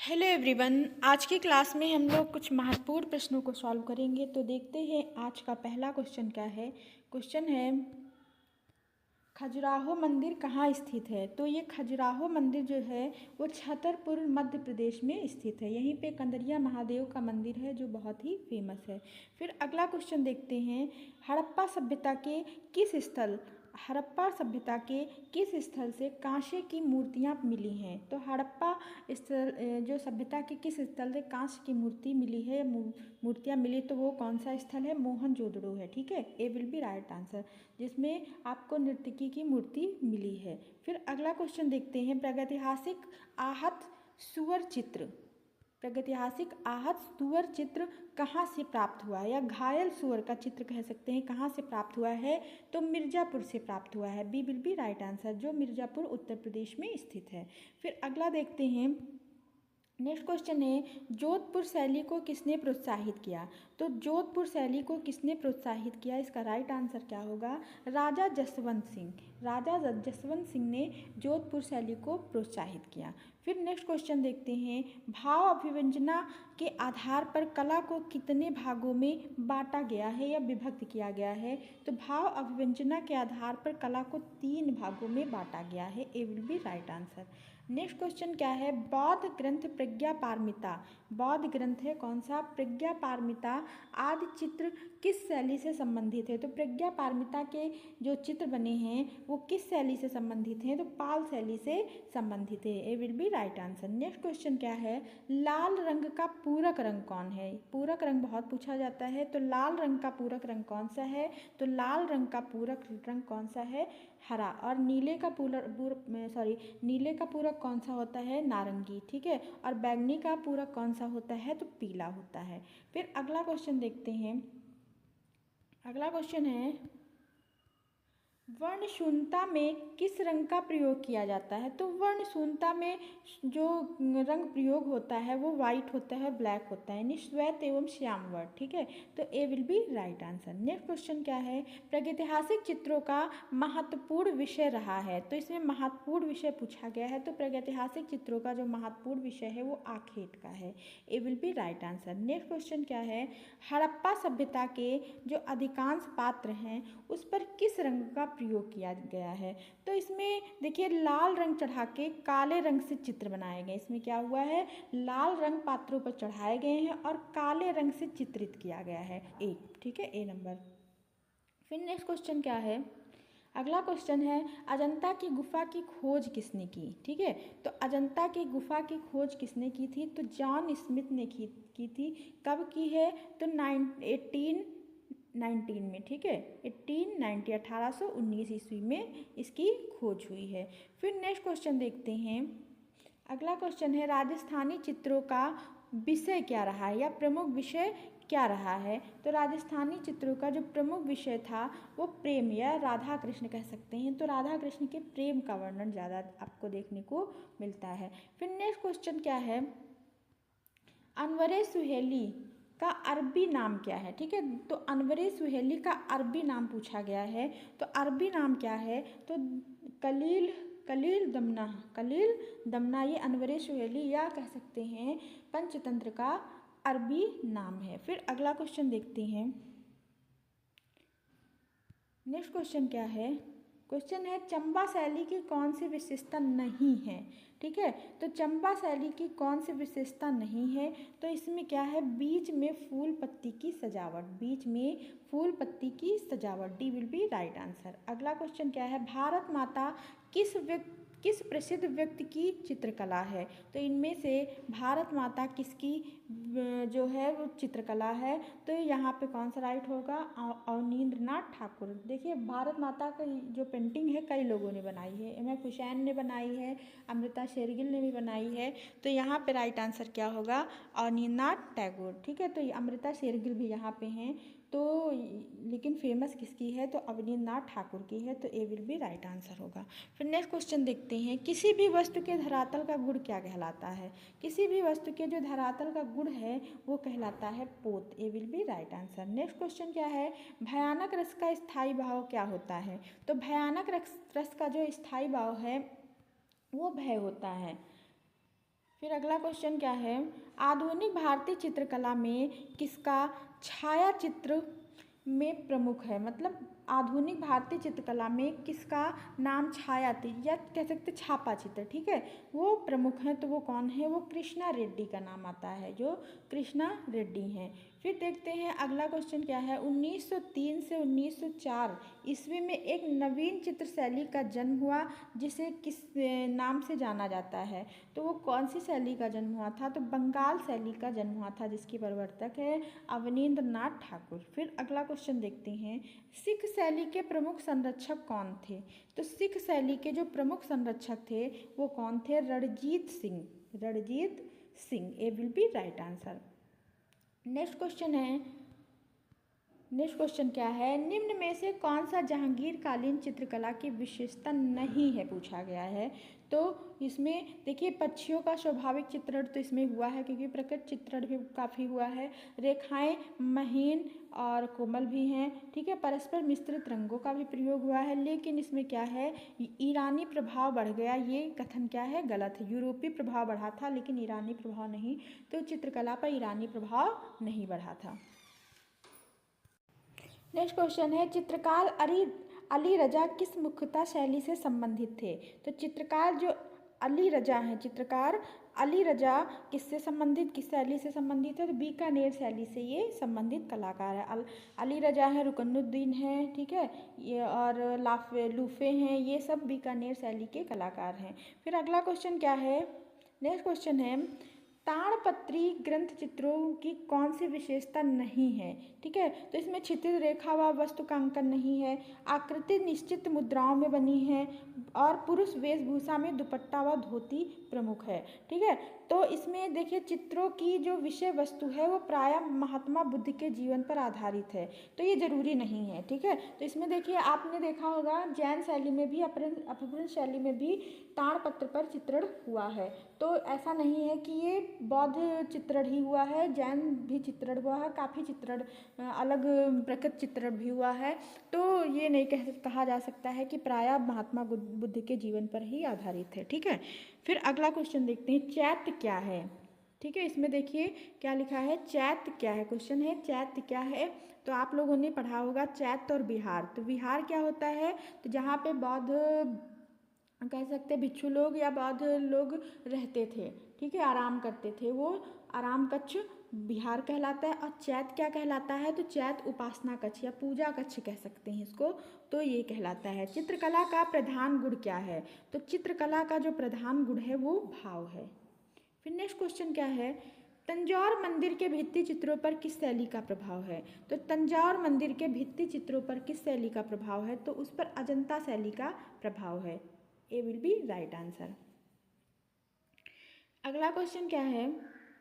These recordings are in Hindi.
Hello everyone. आज की क्लास में हम लोग कुछ महत्वपूर्ण प्रश्नों को सॉल्व करेंगे। तो देखते हैं आज का पहला क्वेश्चन क्या है। क्वेश्चन है खजुराहो मंदिर कहाँ स्थित है। तो ये खजुराहो मंदिर जो है वो छतरपुर मध्य प्रदेश में स्थित है। यहीं पे कंदरिया महादेव का मंदिर है जो बहुत ही फेमस है। फिर अगला क्वेश्चन देखते हैं हड़प्पा सभ्यता के किस स्थल से कांसे की मूर्तियाँ मिली हैं। तो हड़प्पा स्थल जो सभ्यता के किस स्थल से कांस्य की मूर्ति मिली है, मूर्तियाँ मिली, तो वो कौन सा स्थल है, मोहनजोदड़ो है। ठीक है, A will be right answer, जिसमें आपको नर्तकी की मूर्ति मिली है। फिर अगला क्वेश्चन देखते हैं प्रागैतिहासिक आहत सुअर चित्र कहाँ से प्राप्त हुआ है, या घायल सुअर का चित्र कह सकते हैं, कहाँ से प्राप्त हुआ है। तो मिर्ज़ापुर से प्राप्त हुआ है, B will be right answer, जो मिर्ज़ापुर उत्तर प्रदेश में स्थित है। फिर अगला देखते हैं, नेक्स्ट क्वेश्चन है जोधपुर शैली को किसने प्रोत्साहित किया। तो जोधपुर शैली को किसने प्रोत्साहित किया, इसका राइट आंसर क्या होगा, राजा जसवंत सिंह ने जोधपुर शैली को प्रोत्साहित किया। फिर नेक्स्ट क्वेश्चन देखते हैं भाव अभिव्यंजना के आधार पर कला को कितने भागों में बांटा गया है या विभक्त किया गया है। तो भाव अभिव्यंजना के आधार पर कला को 3 भागों में बांटा गया है, A will be right answer. Next question क्या है बौद्ध ग्रंथ प्रज्ञा पारमिता, बौद्ध ग्रंथ है कौन सा, प्रज्ञा पारमिता आदि चित्र किस शैली से संबंधित है। तो प्रज्ञा पारमिता के जो चित्र बने हैं वो किस शैली से संबंधित हैं, तो पाल शैली से संबंधित है, A will be right answer. Next question क्या है लाल रंग का पूरक रंग कौन है। पूरक रंग बहुत पूछा जाता है, तो लाल रंग का पूरक रंग कौन सा है। तो लाल रंग का पूरक रंग कौन सा है, हरा। और नीले का पूरक कौन सा होता है, नारंगी। ठीक है, और बैंगनी का पूरक कौन सा होता है, तो पीला होता है। फिर अगला क्वेश्चन देखते हैं, अगला क्वेश्चन है वर्ण शून्यता में किस रंग का प्रयोग किया जाता है। तो वर्ण शून्यता में जो रंग प्रयोग होता है वो वाइट होता है, ब्लैक होता है, निश्वेत एवं श्याम वर्ण। ठीक है, तो A will be right answer. Next question क्या है प्रागैतिहासिक चित्रों का महत्वपूर्ण विषय रहा है। तो इसमें महत्वपूर्ण विषय पूछा गया है, तो प्रागैतिहासिक चित्रों का जो महत्वपूर्ण विषय है वो आखेट का है, A will be right answer. Next question क्या है हड़प्पा सभ्यता के जो अधिकांश पात्र हैं उस पर किस रंग का प्रयोग किया गया है। तो इसमें देखिए लाल रंग चढ़ा के काले रंग से चित्र बनाए गए। इसमें क्या हुआ है लाल रंग पात्रों पर चढ़ाए गए हैं और काले रंग से चित्रित किया गया है, ए। ठीक है, ए नंबर। फिर नेक्स्ट क्वेश्चन क्या है, अगला क्वेश्चन है अजंता की गुफा की खोज किसने की। ठीक है, तो अजंता की गुफा की खोज किसने की थी, तो जॉन स्मिथ ने की थी। कब की है, तो 1819 में। ठीक है, 1819 ईस्वी में इसकी खोज हुई है। फिर नेक्स्ट क्वेश्चन देखते हैं, अगला क्वेश्चन है राजस्थानी चित्रों का विषय क्या रहा है, या प्रमुख विषय क्या रहा है। तो राजस्थानी चित्रों का जो प्रमुख विषय था वो प्रेम या राधा कृष्ण कह सकते हैं। तो राधा कृष्ण के प्रेम का वर्णन ज़्यादा आपको देखने को मिलता है। फिर नेक्स्ट क्वेश्चन क्या है अनवरे सुहेली का अरबी नाम क्या है। ठीक है, तो अनवरे सुहेली का अरबी नाम पूछा गया है। तो अरबी नाम क्या है, तो कलील दमना ये अनवरे सुहेली या कह सकते हैं पंचतंत्र का अरबी नाम है। फिर अगला क्वेश्चन देखते हैं, नेक्स्ट क्वेश्चन क्या है, क्वेश्चन है चंबा शैली की कौन सी विशेषता नहीं है। ठीक है, तो चंबा शैली की कौन सी विशेषता नहीं है, तो इसमें क्या है बीच में फूल पत्ती की सजावट, D will be right answer. अगला क्वेश्चन क्या है भारत माता किस प्रसिद्ध व्यक्ति की चित्रकला है। तो इनमें से भारत माता किसकी जो है वो चित्रकला है, तो यहाँ पे कौन सा राइट होगा, अवनींद्रनाथ ठाकुर। देखिए भारत माता का जो पेंटिंग है कई लोगों ने बनाई है, एम एफ हुसैन ने बनाई है, अमृता शेरगिल ने भी बनाई है। तो यहाँ पे राइट आंसर क्या होगा, अवनींद्रनाथ टैगोर। ठीक है, तो ये अमृता शेरगिल भी यहाँ पे हैं, तो लेकिन फेमस किसकी है, तो अवनींद्रनाथ ठाकुर की है, तो A will be right answer होगा। फिर नेक्स्ट क्वेश्चन देखते हैं किसी भी वस्तु के धरातल का गुण क्या कहलाता है। किसी भी वस्तु के जो धरातल का गुण है वो कहलाता है पोत, A will be right answer. Next question क्या है भयानक रस का स्थायी भाव क्या होता है। तो भयानक रस का जो स्थायी भाव है वो भय होता है। फिर अगला क्वेश्चन क्या है, आधुनिक भारतीय चित्रकला में किसका छाया चित्र में प्रमुख है। मतलब आधुनिक भारतीय चित्रकला में किसका नाम छाया या कह सकते छापा चित्र, ठीक है, वो प्रमुख है। तो वो कौन है, वो कृष्णा रेड्डी का नाम आता है, जो कृष्णा रेड्डी हैं। फिर देखते हैं अगला क्वेश्चन क्या है, 1903 से 1904 ईस्वी में एक नवीन चित्र शैली का जन्म हुआ जिसे किस नाम से जाना जाता है। तो वो कौन सी शैली का जन्म हुआ था, तो बंगाल शैली का जन्म हुआ था, जिसकी प्रवर्तक है अवनींद्र नाथ ठाकुर। फिर अगला क्वेश्चन देखते हैं, सिख शैली के प्रमुख संरक्षक कौन थे। तो सिख शैली के जो प्रमुख संरक्षक थे वो कौन थे, Ranjit Singh, Ranjit Singh, A will be right answer. Next question क्या है, निम्न में से कौन सा जहांगीरकालीन चित्रकला की विशेषता नहीं है, पूछा गया है। तो इसमें देखिए पक्षियों का स्वाभाविक चित्रण तो इसमें हुआ है, क्योंकि प्रकट चित्रण भी काफ़ी हुआ है, रेखाएं महीन और कोमल भी हैं, ठीक है, परस्पर मिश्रित रंगों का भी प्रयोग हुआ है। लेकिन इसमें क्या है, ईरानी प्रभाव बढ़ गया, ये कथन क्या है, गलत है। यूरोपीय प्रभाव बढ़ा था लेकिन ईरानी प्रभाव नहीं, तो चित्रकला पर ईरानी प्रभाव नहीं बढ़ा था। नेक्स्ट क्वेश्चन है, चित्रकार अली रजा किस मुख्यता शैली से संबंधित थे। तो चित्रकार जो अली रजा हैं, चित्रकार अली रजा किससे संबंधित, किस शैली से संबंधित है, तो बीकानेर शैली से ये संबंधित कलाकार है। अली रजा है, रुकनुद्दीन है, ठीक है, ये और लूफे हैं, ये सब बीकानेर शैली के कलाकार हैं। फिर अगला क्वेश्चन क्या है, नेक्स्ट क्वेश्चन है, ताड़पत्री ग्रंथ चित्रों की कौन सी विशेषता नहीं है, ठीक है, तो इसमें क्षितिज रेखा व वस्तु का अंकन नहीं है, आकृति निश्चित मुद्राओं में बनी है, और पुरुष वेशभूषा में दुपट्टा व धोती प्रमुख है, ठीक है। तो इसमें देखिए चित्रों की जो विषय वस्तु है वो प्रायः महात्मा बुद्ध के जीवन पर आधारित है, तो ये जरूरी नहीं है, ठीक है। तो इसमें देखिए आपने देखा होगा जैन शैली में भी, अपभ्रंश शैली में भी ताड़पत्र पर चित्रण हुआ है। तो ऐसा नहीं है कि ये बौद्ध चित्रण ही हुआ है, जैन भी चित्रण हुआ है, काफ़ी चित्रण अलग प्रकृत चित्रण भी हुआ है। तो ये नहीं कहा जा सकता है कि प्रायः महात्मा बुद्ध के जीवन पर ही आधारित है, ठीक है। फिर अगला क्वेश्चन देखते हैं, चैत्य क्या है, ठीक है। इसमें देखिए क्या लिखा है, चैत्य क्या है, क्वेश्चन है चैत्य क्या है। तो आप लोगों ने पढ़ा होगा चैत्य और विहार। तो विहार क्या होता है, तो जहाँ पे बौद्ध कह सकते हैं भिक्षु लोग या बौद्ध लोग रहते थे, ठीक है, आराम करते थे, वो आराम कक्ष विहार कहलाता है। और चैत्य क्या कहलाता है, तो चैत्य उपासना कक्ष या पूजा कक्ष कह सकते हैं इसको, तो ये कहलाता है। चित्रकला का प्रधान गुण क्या है, तो चित्रकला का जो प्रधान गुण है वो भाव है। फिर नेक्स्ट क्वेश्चन क्या है, तंजौर मंदिर के भित्ति चित्रों पर किस शैली का प्रभाव है। तो तंजौर मंदिर के भित्ति चित्रों पर किस शैली का प्रभाव है, तो उस पर अजंता शैली का प्रभाव है, A will be right answer. अगला क्वेश्चन क्या है,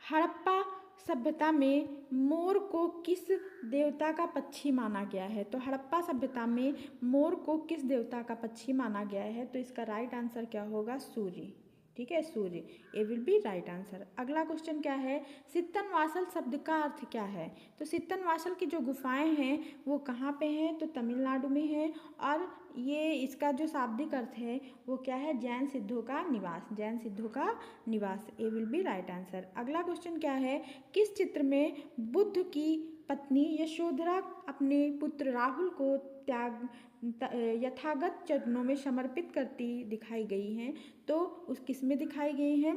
हड़प्पा सभ्यता में मोर को किस देवता का पक्षी माना गया है। तो हड़प्पा सभ्यता में मोर को किस देवता का पक्षी माना गया है, तो इसका राइट आंसर क्या होगा, सूर्य, ठीक है, सूर्य, ए विल बी राइट आंसर। अगला क्वेश्चन क्या है, सित्तनवासल शब्द का अर्थ क्या है। तो सित्तनवासल की जो गुफाएं हैं वो कहाँ पे हैं, तो तमिलनाडु में है, और ये इसका जो शाब्दिक अर्थ है वो क्या है, जैन सिद्धों का निवास, जैन सिद्धों का निवास, ए विल बी राइट आंसर। अगला क्वेश्चन क्या है, किस चित्र में बुद्ध की पत्नी यशोधरा अपने पुत्र राहुल को यथागत चरणों में समर्पित करती दिखाई गई हैं। तो उस किस में दिखाई गई हैं,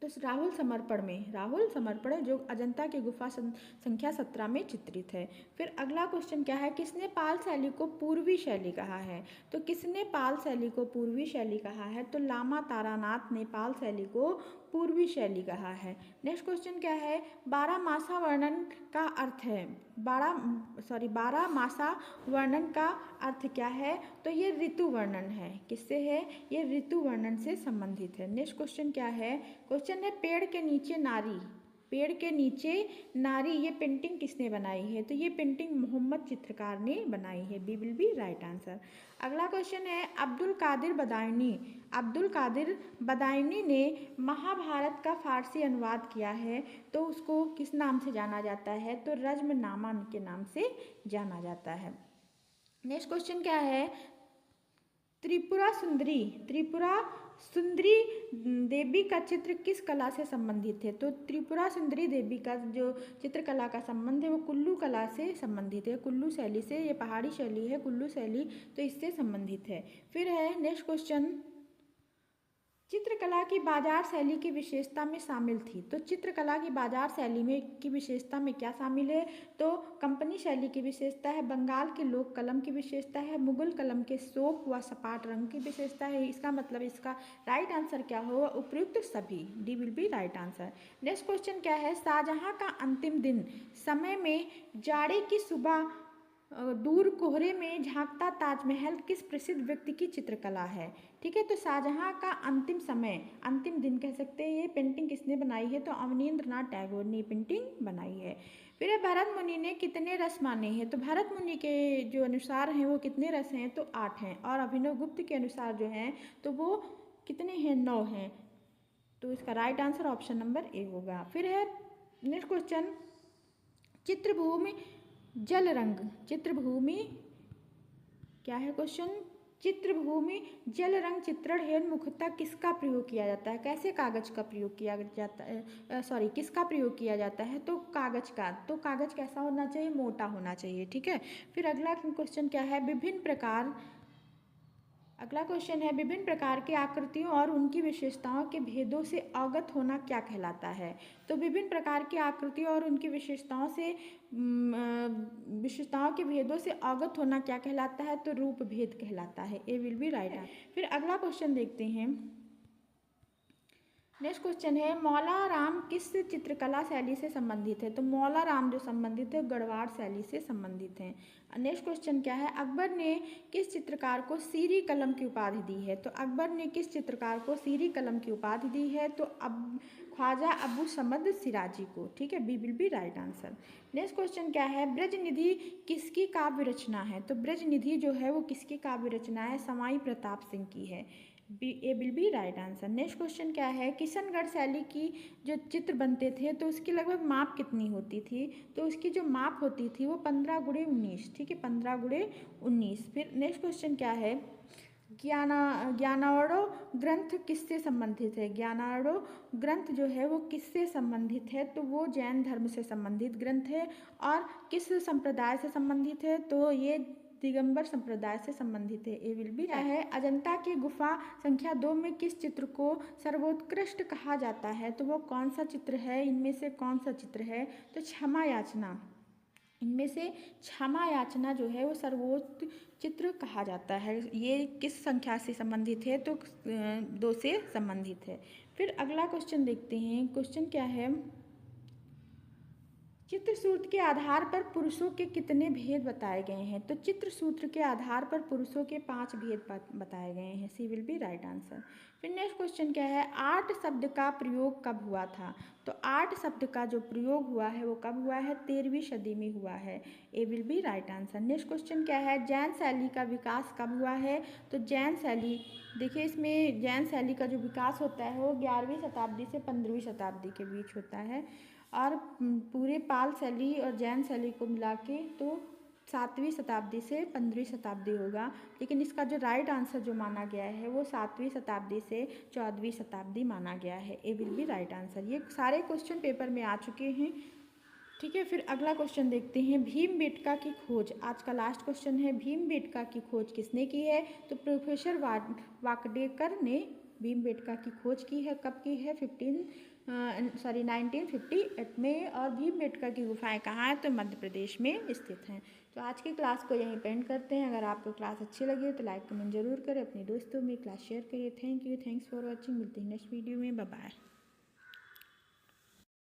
तो राहुल समर्पण में, राहुल समर्पण जो अजंता की गुफा संख्या 17 में चित्रित है। फिर अगला क्वेश्चन क्या है, किसने पाल शैली को पूर्वी शैली कहा है। तो किसने पाल शैली को पूर्वी शैली कहा है, तो लामा तारानाथ ने पाल शैली को पूर्वी शैली कहा है। नेक्स्ट क्वेश्चन क्या है, बारहमासा वर्णन का अर्थ है, बारहमासा वर्णन का अर्थ क्या है, तो ये ऋतु वर्णन है, किससे है, ये ऋतु वर्णन से संबंधित है। नेक्स्ट क्वेश्चन क्या है, क्वेश्चन है पेड़ के नीचे नारी, पेड़ के नीचे नारी, ये पेंटिंग किसने बनाई है, तो ये पेंटिंग मोहम्मद चित्रकार ने बनाई है, B will be right answer. अगला क्वेश्चन है, अब्दुल कादिर बदायूनी ने महाभारत का फारसी अनुवाद किया है, तो उसको किस नाम से जाना जाता है, तो रज्मनामा के नाम से जाना जाता है। नेक्स्ट क्वेश्चन क्या है, त्रिपुरा सुंदरी देवी का चित्र किस कला से संबंधित है? तो त्रिपुरा सुंदरी देवी का जो चित्रकला का संबंध है वो कुल्लू कला से संबंधित है, कुल्लू शैली से। ये पहाड़ी शैली है कुल्लू शैली, तो इससे संबंधित है। फिर है नेक्स्ट क्वेश्चन, चित्रकला की बाजार शैली की विशेषता में शामिल थी। तो चित्रकला की बाजार शैली में की विशेषता में क्या शामिल है? तो कंपनी शैली की विशेषता है, बंगाल के लोक कलम की विशेषता है, मुगल कलम के सोप व सपाट रंग की विशेषता है। इसका मतलब इसका राइट आंसर क्या होगा? उपयुक्त सभी, D will be right answer. Next question क्या है, शाहजहां का अंतिम दिन समय में जाड़े की सुबह दूर कोहरे में झांकता ताजमहल किस प्रसिद्ध व्यक्ति की चित्रकला है? ठीक है, तो शाहजहां का अंतिम समय, अंतिम दिन कह सकते हैं। ये पेंटिंग किसने बनाई है? तो अवनींद्र नाथ टैगोर ने पेंटिंग बनाई है। फिर भरत मुनि ने कितने रस माने हैं? तो भरत मुनि के जो अनुसार हैं वो कितने रस हैं? तो 8 हैं। और अभिनव गुप्त के अनुसार जो हैं तो वो कितने हैं? 9 हैं। तो इसका right answer option number A होगा। फिर है नेक्स्ट क्वेश्चन, चित्रभूमि जल रंग, चित्रभूमि क्या है क्वेश्चन? चित्रभूमि जल रंग चित्रण हेतु मुख्यतः किसका प्रयोग किया जाता है? कैसे कागज का प्रयोग किया जाता है? किसका प्रयोग किया जाता है? तो कागज का। तो कागज कैसा होना चाहिए? मोटा होना चाहिए। ठीक है। फिर अगला क्वेश्चन क्या है, अगला क्वेश्चन है, विभिन्न प्रकार की आकृतियों और उनकी विशेषताओं के भेदों से अवगत होना क्या कहलाता है? तो विभिन्न प्रकार की आकृतियों और उनकी विशेषताओं के भेदों से अवगत होना क्या कहलाता है? तो रूप भेद कहलाता है। A will be right. फिर अगला क्वेश्चन देखते हैं। नेक्स्ट क्वेश्चन है, मौला राम किस चित्रकला शैली से संबंधित है? तो मौला राम जो संबंधित है गढ़वाड़ शैली से संबंधित हैं। नेक्स्ट क्वेश्चन क्या है, अकबर ने किस चित्रकार को सीरी कलम की उपाधि दी है? तो अकबर ने किस चित्रकार को सीरी कलम की उपाधि दी है? तो अब ख्वाजा अबू समद सिराजी को। ठीक है, B will be right answer. Next question क्या है, ब्रजनिधि किसकी काव्य रचना है? तो ब्रजनिधि जो है वो किसकी काव्य रचना है? सवाई प्रताप सिंह की है। A will be right answer. Next question क्या है, किशनगढ़ शैली की जो चित्र बनते थे तो उसकी लगभग माप कितनी होती थी? तो उसकी जो माप होती थी वो 15x19। ठीक है, 15x19। फिर नेक्स्ट क्वेश्चन क्या है, ज्ञानावरो ग्रंथ किससे संबंधित है? ज्ञानावरो ग्रंथ जो है वो किससे संबंधित है? तो वो जैन धर्म से संबंधित ग्रंथ है। और किस संप्रदाय से संबंधित है? तो ये दिगंबर संप्रदाय से संबंधित है। ए विल बी है। अजंता की गुफा संख्या 2 में किस चित्र को सर्वोत्कृष्ट कहा जाता है? तो वो कौन सा चित्र है? इनमें से कौन सा चित्र है? तो क्षमा याचना। इनमें से क्षमा याचना जो है वो सर्वोच्च चित्र कहा जाता है। ये किस संख्या से संबंधित है? तो 2 से संबंधित है। फिर अगला क्वेश्चन देखते हैं। क्वेश्चन क्या है, चित्रसूत्र के आधार पर पुरुषों के कितने भेद बताए गए हैं? तो चित्रसूत्र के आधार पर पुरुषों के 5 भेद बताए गए हैं। सी विल बी राइट आंसर। फिर नेक्स्ट क्वेश्चन क्या है, आर्ट शब्द का प्रयोग कब हुआ था? तो आर्ट शब्द का जो प्रयोग हुआ है वो कब हुआ है? 13वीं सदी में हुआ है। A will be right answer. Next question क्या है, जैन शैली का विकास कब हुआ है? तो जैन शैली, देखिए इसमें जैन शैली का जो विकास होता है वो 11वीं शताब्दी से 15वीं शताब्दी के बीच होता है। और पूरे पाल शैली और जैन शैली को मिला के तो 7वीं शताब्दी से 15वीं शताब्दी होगा। लेकिन इसका जो राइट आंसर जो माना गया है वो 7वीं शताब्दी से 14वीं शताब्दी माना गया है। A will be right answer. ये सारे क्वेश्चन पेपर में आ चुके हैं। ठीक है, फिर अगला क्वेश्चन देखते हैं, भीमबेटका की खोज। आज का लास्ट क्वेश्चन है, भीमबेटका की खोज किसने की है? तो प्रोफेसर वाकडेकर ने भीमबेटका की खोज की है। कब की है? 1958 में। और भीमबेटका की गुफाएं कहाँ हैं? तो मध्य प्रदेश में स्थित हैं। तो आज की क्लास को यहीं पेंड करते हैं। अगर आपको क्लास अच्छी लगी हो तो लाइक कमेंट जरूर करें, अपने दोस्तों में क्लास शेयर करिए। Thank you, thanks for watching. मिलते हैं नेक्स्ट वीडियो में। Bye bye.